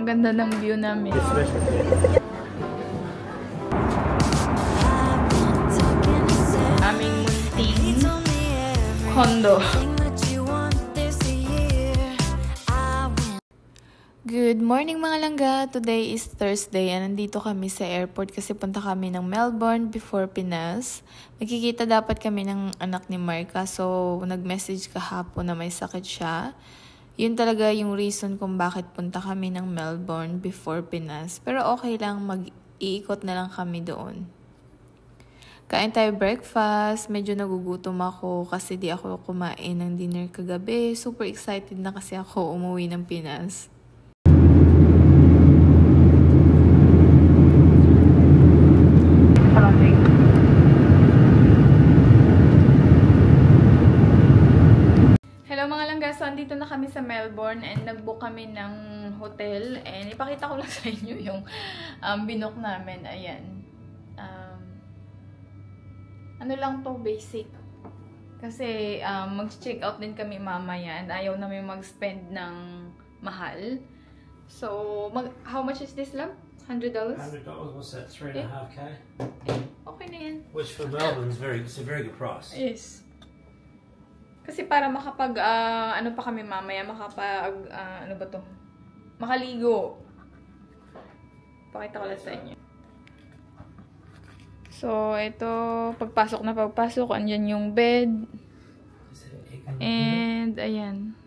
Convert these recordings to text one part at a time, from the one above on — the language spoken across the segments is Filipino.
ang ganda ng view namin. Aming munting condo. Good morning mga langga! Today is Thursday and nandito kami sa airport kasi punta kami ng Melbourne before Pinas. Magkikita dapat kami ng anak ni Marka, so nag-message kahapon na may sakit siya. Yun talaga yung reason kung bakit punta kami ng Melbourne before Pinas. Pero okay lang, mag-iikot na lang kami doon. Kain tayo breakfast, medyo nagugutom ako kasi di ako kumain ng dinner kagabi. Super excited na kasi ako umuwi ng Pinas. Hello mga langga, so andito na kami sa Melbourne and nag-book kami ng hotel and ipakita ko lang sa inyo yung binook namin. Ayan. Ano lang to, basic. Kasi mag-check out din kami mamaya and ayaw namin mag-spend ng mahal. So, how much is this lang? $100? $100, what's that? 3.5K? Okay na yan. Which for Melbourne is it's a very good price. Yes. Kasi para makapag, ano pa kami mamaya, ano ba to? Makaligo. Pakita ko lang sa inyo. So, ito, pagpasok, andyan yung bed. And, ayan.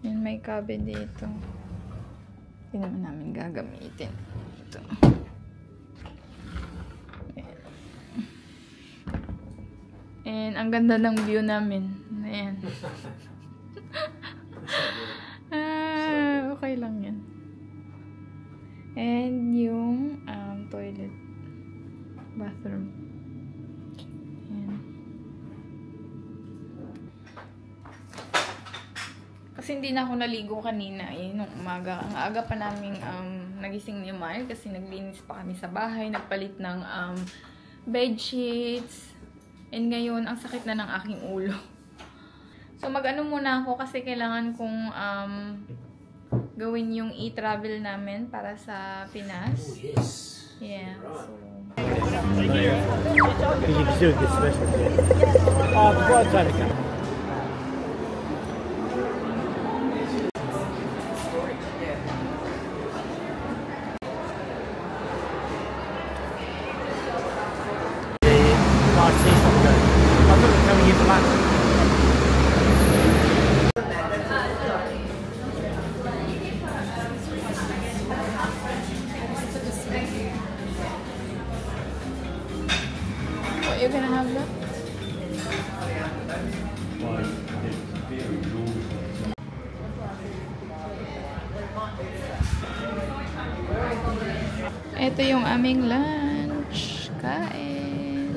Yan, may cabin dito. Hindi naman namin gagamitin. Ito. And, ang ganda ng view namin. Ayan. Okay lang yan. And, yung toilet. Bathroom. Ayan. Kasi hindi na ako naligo kanina. Nung umaga. Ang aga pa namin nagising ni Mar kasi naglinis pa kami sa bahay. Nagpalit ng bedsheets. And ngayon, ang sakit na ng aking ulo. So, mag-ano muna ako kasi kailangan kong gawin yung e-travel namin para sa Pinas. Oh, yes. Yeah. So, what you're gonna have that? Ito yung aming lunch. Kain.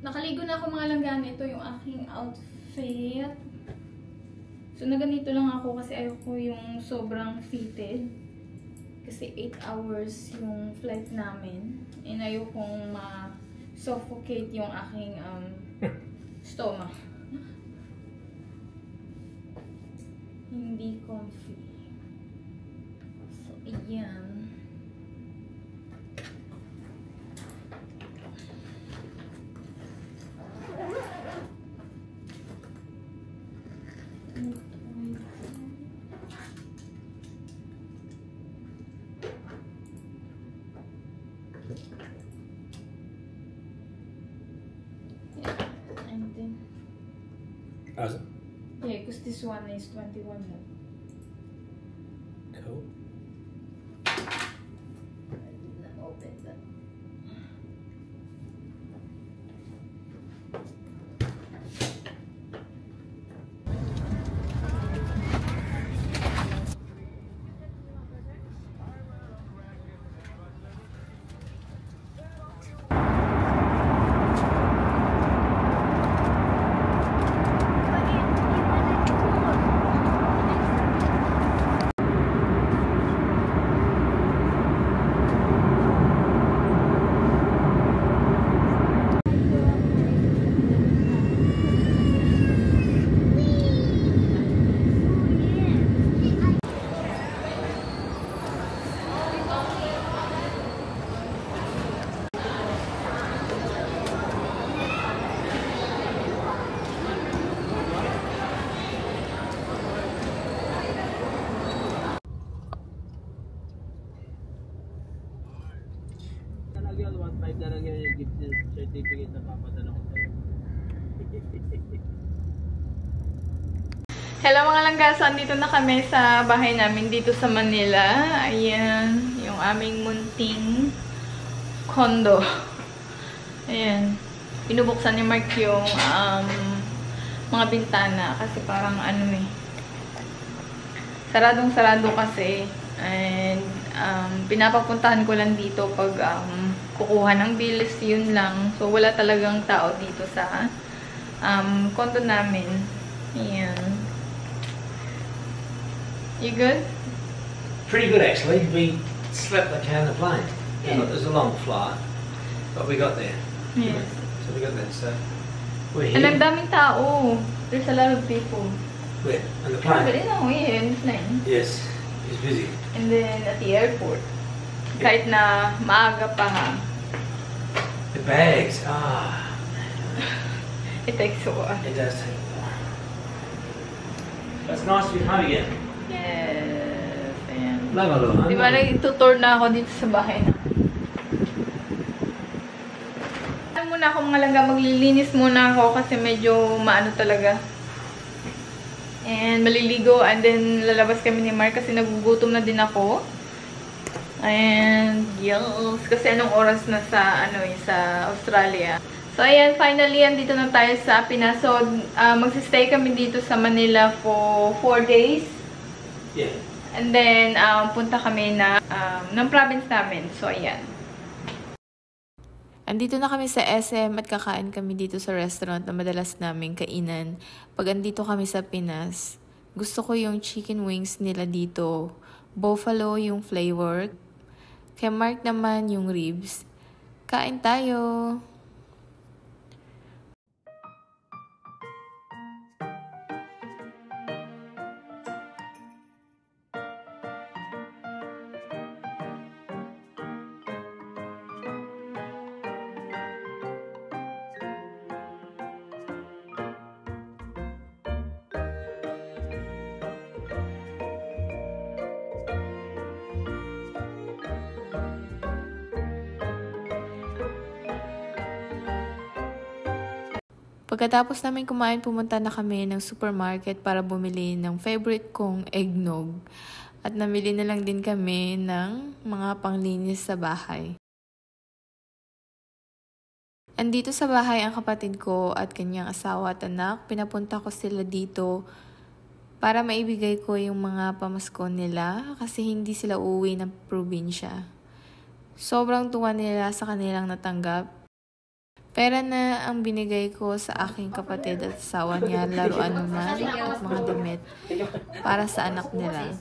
Nakaligo na ako mga langgan. Ito yung aking outfit. So, na ganito lang ako kasi ayoko yung sobrang fitted. Kasi 8 hours yung flight namin. And ayokong ma-suffocate yung aking stomach. Hindi comfy. So, ayan. How's it? Yeah, because this one is 21 now. Cool. Open that. Talaga, 1.5 na lang yung gift certificate na papadala ko sa'yo. Hello mga langga, so andito na kami sa bahay namin dito sa Manila. Ayan, yung aming munting condo. Ayan, pinubuksan ni Mark yung mga bintana kasi parang ano saradong-sarado kasi. And pinapapuntahan ko lang dito pag kukuha ng bills, yun lang. So wala talagang tao dito sa condo namin. Ayan. You good? Pretty good actually. We slept like on the plane. Yeah. It was a long flight, but we got there. Yes. So we got there. So we're And ang here. daming tao. There's a lot of people. Where? On the Traveling plane. na, yeah, in the plane. Yes. It's busy. And then at the airport. Kahit na maaga pa ha. The bags. It takes a while. It does take a while. That's nice to be home again. Yes. Ayan. Love a Di ba nag-tutor na ako dito sa bahay na. Ano muna ako mga langga, maglilinis muna ako kasi medyo maano talaga. And maliligo and then lalabas kami ni Mark kasi nagugutom na din ako. And yes, kasi anong oras na sa sa Australia. So ayan, finally andito na tayo sa Pinas. So magsistay kami dito sa Manila for 4 days. Yeah. And then punta kami ng province namin. So ayan. Andito na kami sa SM at kakain kami dito sa restaurant na madalas namin kainan pag andito kami sa Pinas. Gusto ko yung chicken wings nila dito. Buffalo yung flavor. Kay Mark naman yung ribs. Kain tayo! Pagkatapos namin kumain, pumunta na kami ng supermarket para bumili ng favorite kong eggnog. At namili na lang din kami ng mga panglinis sa bahay. Andito sa bahay ang kapatid ko at kanyang asawa at anak. Pinapunta ko sila dito para maibigay ko yung mga pamasko nila kasi hindi sila uuwi ng probinsya. Sobrang tuwa nila sa kanilang natanggap. Pera na ang binigay ko sa aking kapatid at asawa niya, laruan naman at mga damit para sa anak nila.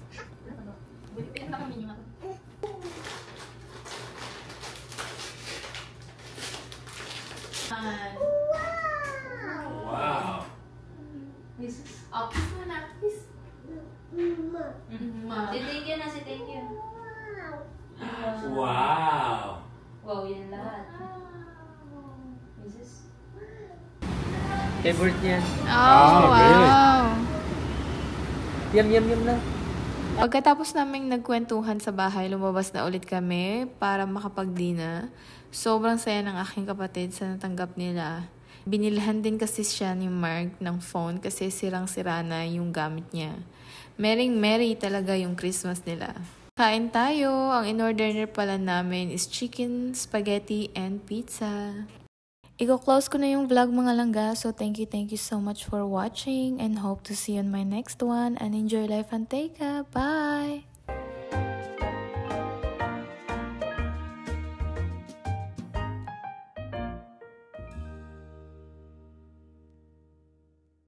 Si thank you na, si thank you. Wow! Wow, yan lahat. Mrs. Favorite niya. Oh, really? wow! Yum lang. Pagkatapos naming nagkwentuhan sa bahay, lumabas na ulit kami para makapag-dinner. Sobrang saya ng aking kapatid sa natanggap nila. Binilhan din kasi siya ni Mark ng phone kasi sirang-sira na yung gamit niya. Merry talaga yung Christmas nila. Kain tayo. Ang in-order pala namin is chicken, spaghetti, and pizza. Iko-close ko na yung vlog mga langga. So thank you so much for watching and hope to see you on my next one. And enjoy life and take care. Bye!